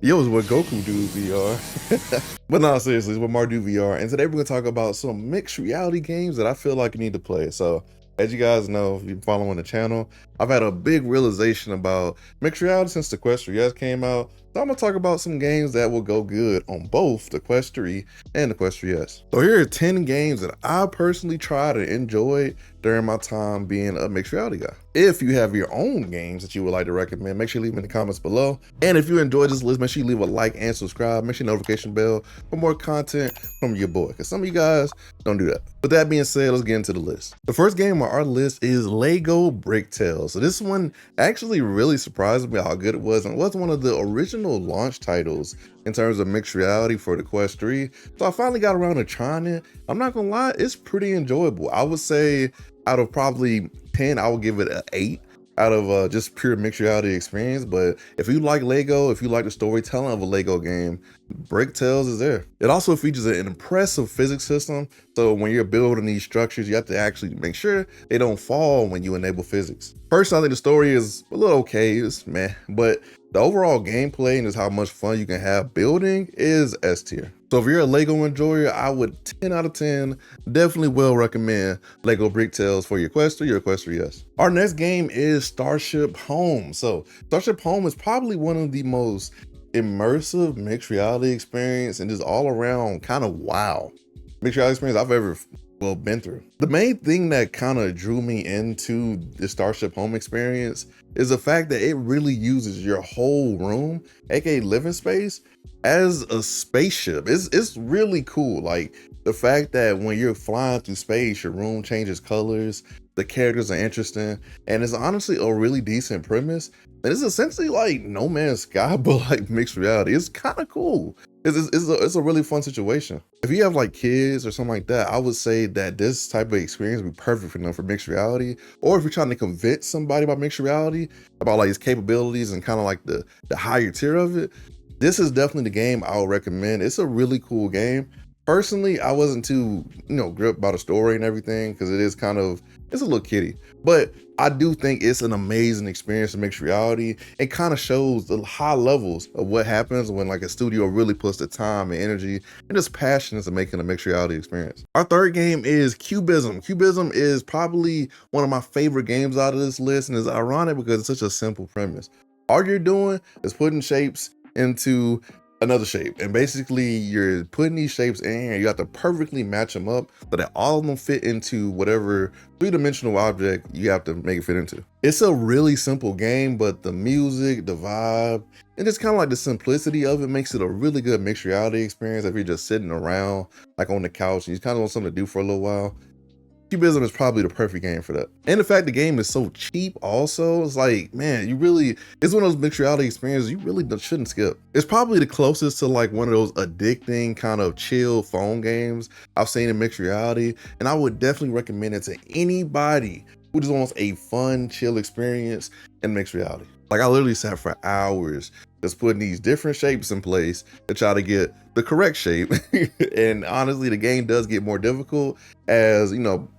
Yo, it's what Goku do VR. But no, seriously, it's what MartydudeVR. And today we're gonna talk about some mixed reality games that I feel like you need to play. So, as you guys know, if you're following the channel, I've had a big realization about mixed reality since the Quest 3S came out. So I'm gonna talk about some games that will go good on both the Quest 3 and the Quest 3S. So here are 10 games that I personally tried and enjoyed during my time being a mixed reality guy. If you have your own games that you would like to recommend, make sure you leave them in the comments below. And if you enjoyed this list, make sure you leave a like and subscribe. Make sure your notification bell for more content from your boy, because some of you guys don't do that. With that being said, let's get into the list. The first game on our list is Lego Bricktales. So this one actually really surprised me how good it was, and it was one of the original launch titles in terms of mixed reality for the Quest 3. So I finally got around to trying it. I'm not gonna lie, it's pretty enjoyable. I would say out of probably 10, I would give it an 8 out of just pure mixed reality experience. But if you like Lego, if you like the storytelling of a Lego game, Bricktales is there. It also features an impressive physics system. So when you're building these structures, you have to actually make sure they don't fall when you enable physics. Personally, I think the story is a little okay, it's meh, but the overall gameplay and just how much fun you can have building is S tier. So if you're a Lego enjoyer, I would 10 out of 10 definitely will recommend Lego Bricktales for your Quest 3 or Quest 3S. Our next game is Starship Home. So Starship Home is probably one of the most immersive mixed reality experience and just all around kind of wow mixed reality experience I've ever been through. The main thing that kind of drew me into the Starship Home experience is the fact that it really uses your whole room, aka living space, as a spaceship. It's really cool. Like the fact that when you're flying through space, your room changes colors, the characters are interesting, and it's honestly a really decent premise. And it's essentially like No Man's Sky, but like mixed reality. It's kind of cool. It's a really fun situation. If you have like kids or something like that, I would say that this type of experience would be perfect for them for mixed reality. Or if you're trying to convince somebody about mixed reality, about like its capabilities and kind of like the higher tier of it, this is definitely the game I would recommend. It's a really cool game. Personally, I wasn't too, gripped by the story and everything because it is it's a little kiddie. But I do think it's an amazing experience in mixed reality. It kind of shows the high levels of what happens when like a studio really puts the time and energy and just passion into making a mixed reality experience. Our third game is Cubism. Cubism is probably one of my favorite games out of this list, and it's ironic because it's such a simple premise. All you're doing is putting shapes into another shape, and basically you're putting these shapes in here. You have to perfectly match them up so that all of them fit into whatever three-dimensional object you have to make it fit into. It's a really simple game, but the music, the vibe, and just kind of like the simplicity of it makes it a really good mixed reality experience if you're just sitting around like on the couch and you kind of want something to do for a little while. Cubism is probably the perfect game for that. And the fact the game is so cheap also, it's like, man, it's one of those mixed reality experiences you really shouldn't skip. It's probably the closest to like one of those addicting kind of chill phone games I've seen in mixed reality. And I would definitely recommend it to anybody who just wants a fun, chill experience in mixed reality. Like I literally sat for hours just putting these different shapes in place to try to get the correct shape. And honestly, the game does get more difficult as,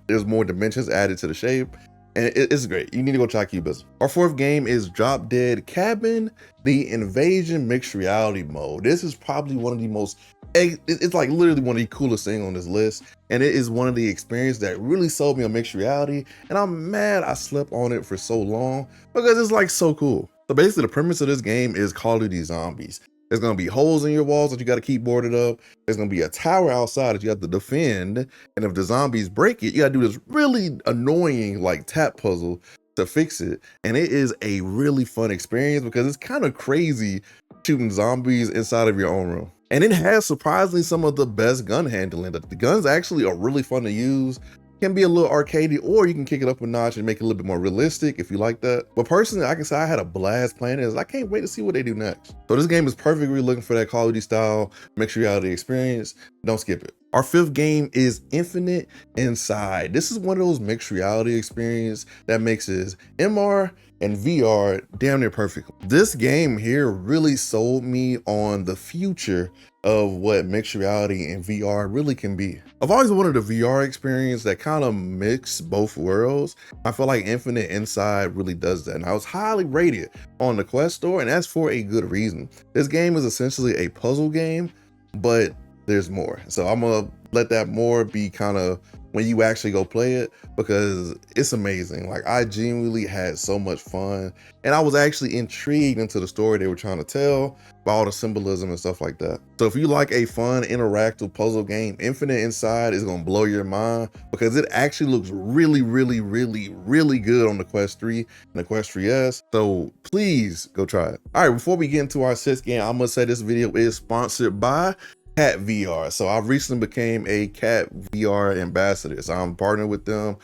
there's more dimensions added to the shape. And it's great. You need to go try Cubism. Our fourth game is Drop Dead Cabin, the Invasion Mixed Reality mode. This is probably one of the most, it's like literally one of the coolest things on this list. And it is one of the experiences that really sold me on mixed reality. And I'm mad I slept on it for so long because it's like so cool. So basically the premise of this game is Call of Duty Zombies. There's gonna be holes in your walls that you gotta keep boarded up. There's gonna be a tower outside that you have to defend. And if the zombies break it, you gotta do this really annoying like tap puzzle to fix it. And it is a really fun experience because it's kind of crazy shooting zombies inside of your own room. And it has surprisingly some of the best gun handling. The guns actually are really fun to use. Can be a little arcadey, or you can kick it up a notch and make it a little bit more realistic if you like that. But personally, I can say I had a blast playing this. I can't wait to see what they do next. So this game is perfectly looking for that Call of Duty style mixed reality experience. Don't skip it. Our fifth game is Infinite Inside. This is one of those mixed reality experience that mixes MR and VR damn near perfectly. This game here really sold me on the future of what mixed reality and VR really can be. I've always wanted a VR experience that kind of mix both worlds. I feel like Infinite Inside really does that. And I was highly rated on the Quest Store, and that's for a good reason. This game is essentially a puzzle game, but there's more. So I'm gonna let that more be kind of when you actually go play it, because it's amazing. Like, I genuinely had so much fun, and I was actually intrigued into the story they were trying to tell by all the symbolism and stuff like that. So if you like a fun interactive puzzle game, Infinite Inside is gonna blow your mind, because it actually looks really, really, really, really good on the Quest 3 and the Quest 3S. So please go try it. All right, before we get into our 6th game, I must say this video is sponsored by Cat VR. So I recently became a Cat VR ambassador. So I'm partnered with them,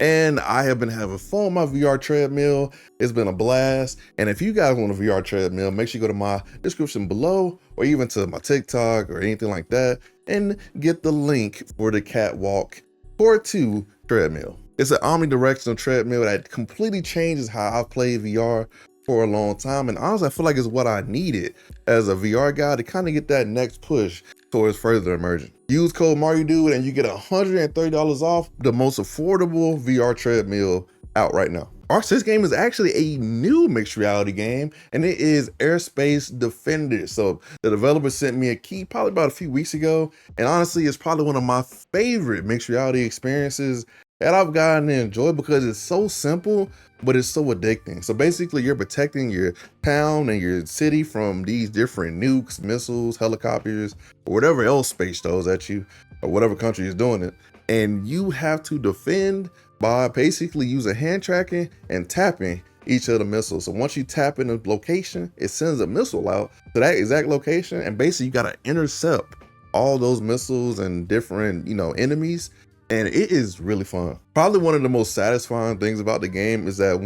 and I have been having fun with my VR treadmill. It's been a blast. And if you guys want a VR treadmill, make sure you go to my description below, or even to my TikTok or anything like that, and get the link for the Catwalk Core 2 treadmill. It's an omnidirectional treadmill that completely changes how I've played VR for a long time, and honestly I feel like it's what I needed as a VR guy to kind of get that next push towards further immersion. Use code MartyDude and you get $130 off the most affordable VR treadmill out right now. Our 6th game is actually a new mixed reality game, and it is Airspace Defender. So the developer sent me a key probably about a few weeks ago, and honestly it's probably one of my favorite mixed reality experiences that I've gotten to enjoy, because it's so simple, but it's so addicting. So basically you're protecting your town and your city from these different nukes, missiles, helicopters, or whatever else space throws at you, or whatever country is doing it. And you have to defend by basically using hand tracking and tapping each of the missiles. So once you tap in a location, it sends a missile out to that exact location, and basically you gotta intercept all those missiles and different, enemies. And it is really fun. Probably one of the most satisfying things about the game is that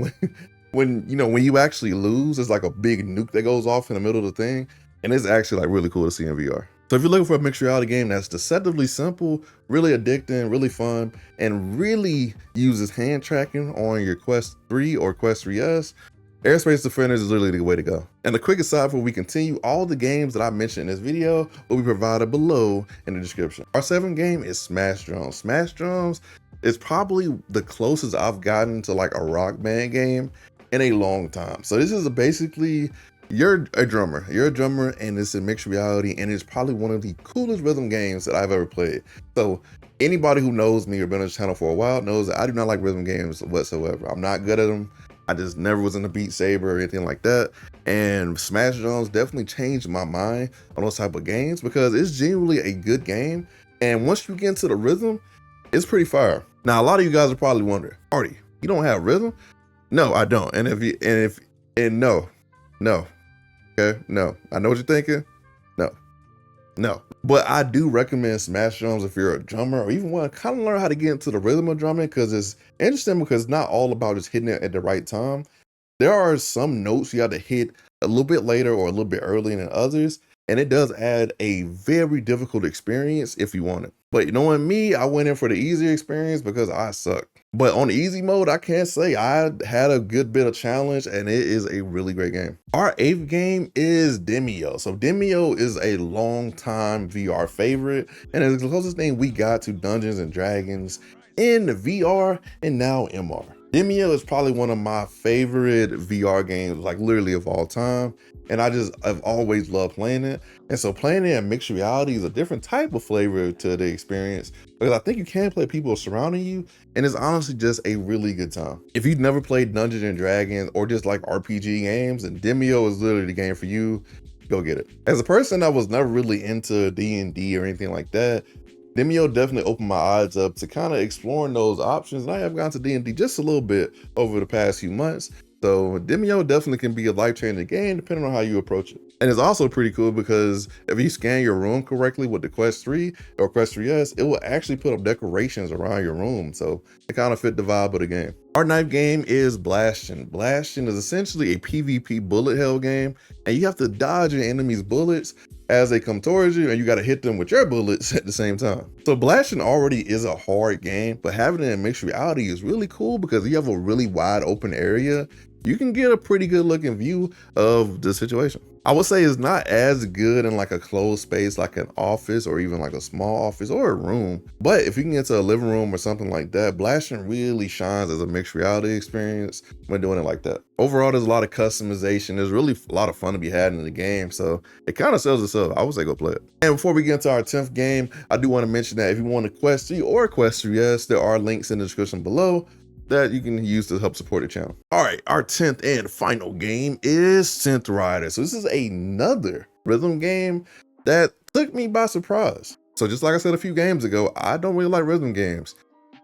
when you actually lose, it's like a big nuke that goes off in the middle of the thing, and it's actually like really cool to see in VR. So if you're looking for a mixed reality game that's deceptively simple, really addicting, really fun, and really uses hand tracking on your Quest 3 or Quest 3S, Airspace Defenders is literally the way to go. And the quick aside before we continue, all the games that I mentioned in this video will be provided below in the description. Our 7th game is Smash Drums. Smash Drums is probably the closest I've gotten to like a Rock Band game in a long time. So this is basically, you're a drummer and it's a mixed reality, and it's probably one of the coolest rhythm games that I've ever played. So anybody who knows me or been on this channel for a while knows that I do not like rhythm games whatsoever. I'm not good at them. I just never was into Beat Saber or anything like that. And Smash Drums definitely changed my mind on those type of games, because it's genuinely a good game. And once you get into the rhythm, it's pretty fire. Now, a lot of you guys are probably wondering, Marty, you don't have rhythm? No, I don't. And no, okay, no. I know what you're thinking. No. But I do recommend Smash Drums if you're a drummer, or even want to kind of learn how to get into the rhythm of drumming, because it's interesting, because it's not all about just hitting it at the right time. There are some notes you have to hit a little bit later or a little bit earlier than others, and it does add a very difficult experience if you want it. But knowing me, I went in for the easier experience because I suck. But on easy mode, I can't say I had a good bit of challenge, and it is a really great game. Our 8th game is Demeo. So Demeo is a long time VR favorite, and it's the closest thing we got to Dungeons and Dragons in VR and now MR. Demeo is probably one of my favorite VR games, like literally of all time. And I've always loved playing it. And so playing it in mixed reality is a different type of flavor to the experience, because I think you can play people surrounding you, and it's honestly just a really good time. If you've never played Dungeons and Dragons or just like RPG games, then Demeo is literally the game for you. Go get it. As a person that was never really into D&D or anything like that, Demeo definitely opened my eyes up to kind of exploring those options. And I have gone to D&D just a little bit over the past few months. So Demeo definitely can be a life-changing game depending on how you approach it. And it's also pretty cool because if you scan your room correctly with the Quest 3 or Quest 3S, it will actually put up decorations around your room. So it kind of fit the vibe of the game. Our 9th game is Blastion. Blastion is essentially a PvP bullet hell game, and you have to dodge your enemy's bullets as they come towards you, and you got to hit them with your bullets at the same time. So Blastion already is a hard game, but having it in mixed reality is really cool because you have a really wide open area you can get a pretty good looking view of the situation. I would say it's not as good in like a closed space, like an office or even like a small office or a room. But if you can get to a living room or something like that, Blastion really shines as a mixed reality experience when doing it like that. Overall, there's a lot of customization. There's really a lot of fun to be had in the game. So it kind of sells itself. I would say go play it. And before we get into our 10th game, I do want to mention that if you want a Quest 3 or a Quest 3S, there are links in the description below that you can use to help support the channel. All right, our 10th and final game is Synth Riders. So this is another rhythm game that took me by surprise. So just like I said a few games ago, I don't really like rhythm games,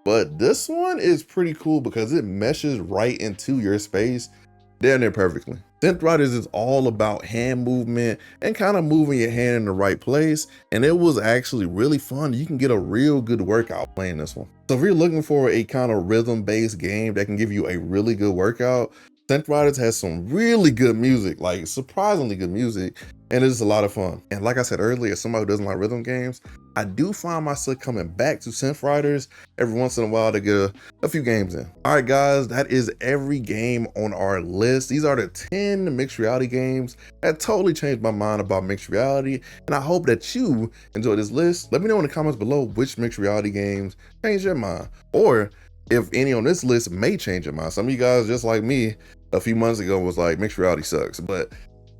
but this one is pretty cool because it meshes right into your space down there perfectly. Synth Riders is all about hand movement and kind of moving your hand in the right place. And it was actually really fun. You can get a real good workout playing this one. So if you're looking for a kind of rhythm-based game that can give you a really good workout, Synth Riders has some really good music, like surprisingly good music, and it's a lot of fun. And like I said earlier, as somebody who doesn't like rhythm games, I do find myself coming back to Synth Riders every once in a while to get a few games in. All right, guys, that is every game on our list. These are the 10 mixed reality games that totally changed my mind about mixed reality, and I hope that you enjoy this list. Let me know in the comments below which mixed reality games changed your mind, or if any on this list may change your mind. Some of you guys, just like me, a few months ago was like, mixed reality sucks. But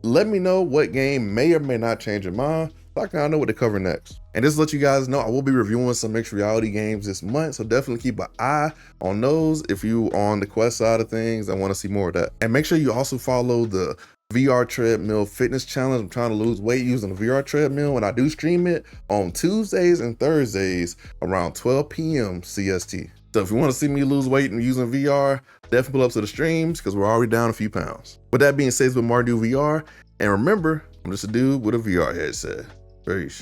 let me know what game may or may not change your mind, so I kind of know what to cover next. And just to let you guys know, I will be reviewing some mixed reality games this month, so definitely keep an eye on those if you on the Quest side of things and want to see more of that. And make sure you also follow the VR Treadmill Fitness Challenge. I'm trying to lose weight using the VR treadmill, and I do stream it on Tuesdays and Thursdays around 12 p.m. CST. So if you want to see me lose weight and using VR, definitely pull up to the streams because we're already down a few pounds. With that being said, with MartydudeVR, and remember, I'm just a dude with a VR headset. Peace.